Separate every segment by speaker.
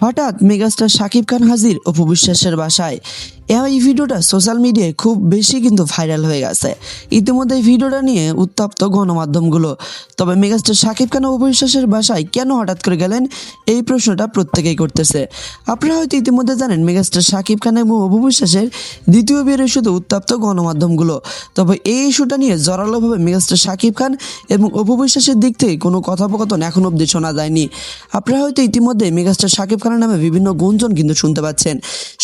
Speaker 1: হঠাৎ মেগাস্টার শাকিব খান হাজির অপু বিশ্বাসের বাসায়। এই ভিডিওটা সোশ্যাল মিডিয়ায় খুব বেশি কিন্তু ভাইরাল হয়ে গেছে। ইতিমধ্যে এই ভিডিওটা নিয়ে উত্তপ্ত গণমাধ্যমগুলো। তবে মেগাস্টার শাকিব খান অপু বিশ্বাসের বাসায় কেন হঠাৎ করে গেলেন, এই প্রশ্নটা প্রত্যেকেই করতেছে। আপনারা হয়তো ইতিমধ্যে জানেন মেগাস্টার শাকিব খান এবং অপু বিশ্বাসের দ্বিতীয় বিয়ের ইস্যুতে উত্তপ্ত গণমাধ্যমগুলো। তবে এই ইস্যুটা নিয়ে জোরালোভাবে মেগাস্টার শাকিব খান এবং অপু বিশ্বাসের দিক থেকে কোনো কথোপকথন এখন অবধি শোনা যায়নি। আপনারা হয়তো ইতিমধ্যে মেগাস্টার শাকিব খানের নামে বিভিন্ন গুঞ্জন কিন্তু শুনতে পাচ্ছেন।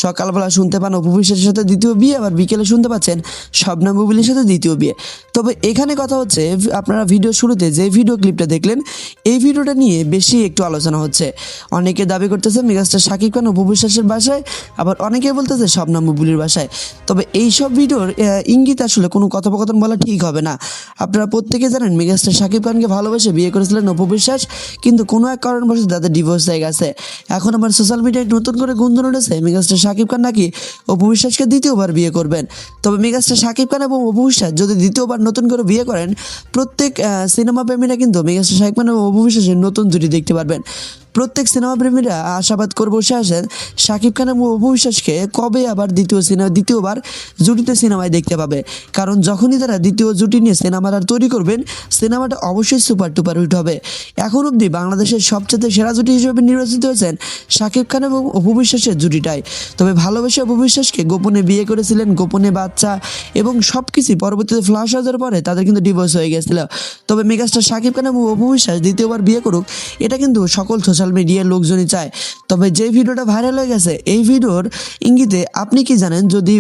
Speaker 1: সকালবেলা শুনতে পান অপু বিশ্বাসের সাথে দ্বিতীয় বিয়ে, আবার বিকেলে শুনতে পাচ্ছেন শবনম বুবলীর সাথে দ্বিতীয় বিয়ে। তবে এখানে কথা হচ্ছে, আপনারা ভিডিও শুরুতে যে ভিডিও ক্লিপটা দেখলেন, এই ভিডিওটা নিয়ে বেশি একটু আলোচনা হচ্ছে। অনেকে দাবি করতেছে মেগাস্টার শাকিব খান অপু বিশ্বাসের বাসায়, আবার অনেকে বলতেছে শবনম বুবলীর বাসায়। তবে এইসব ভিডিওর ইঙ্গিত আসলে কোনো কথোপকথন বলা ঠিক হবে না। আপনারা প্রত্যেকে জানেন মেগাস্টার শাকিব খানকে ভালোবেসে বিয়ে করেছিলেন অপু বিশ্বাস, কিন্তু কোনো এক কারণবশত তাদের ডিভোর্স হয়ে গেছে। এখন আবার সোশ্যাল মিডিয়ায় নতুন করে গুঞ্জন উঠেছে মেগাস্টার শাকিব খান নাকি অপু বিশ্বাসকে দ্বিতীয়বার বিয়ে করবেন। তবে মেগাস্টার শাকিব খান এবং অপু বিশ্বাস যদি দ্বিতীয়বার নতুন করে বিয়ে করেন, প্রত্যেক সিনেমা প্রেমীরা কিন্তু মেগাস্টার শাকিব খান এবং অপু বিশ্বাসের নতুন জুটি দেখতে পারবেন। প্রত্যেক সিনেমা প্রেমীরা আশাবাদ করে বসে আছেন শাকিব খান এবং অপু বিশ্বাসকে কবে আবার দ্বিতীয়বার জুটিতে সিনেমায় দেখতে পাবে। কারণ যখনই তারা দ্বিতীয় জুটি নিয়ে সিনেমাটা তৈরি করবেন, সিনেমাটা অবশ্যই সুপার টুপার হিট হবে। এখন অবধি বাংলাদেশের সবচেয়ে সেরা জুটি হিসেবে নির্বাচিত হয়েছেন শাকিব খান এবং অপু বিশ্বাসের জুটিটাই। তবে ভালোবেসে অপু বিশ্বাসকে গোপনে বিয়ে করেছিলেন, গোপনে বাচ্চা এবং সব কিছুই পরবর্তীতে ফ্লাশ হওয়ার পরে তাদের কিন্তু ডিভোর্স হয়ে গেছিল। তবে মেগাস্টার শাকিব খান এবং অপু বিশ্বাস দ্বিতীয়বার বিয়ে করুক, এটা কিন্তু সকল সোশ্যাল মিডিয়ার লোকজনই চায়। তবে যে ভিডিওটা ভাইরাল হয়ে গেছে, এই ভিডিওর ইঙ্গিতে আপনি কি জানেন? যদি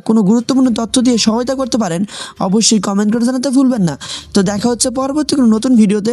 Speaker 1: কোনো গুরুত্বপূর্ণ তথ্য দিয়ে সহায়তা করতে পারেন, অবশ্যই কমেন্ট করে জানাতে ভুলবেন না। তো দেখা হচ্ছে পরবর্তী কোনো নতুন ভিডিওতে।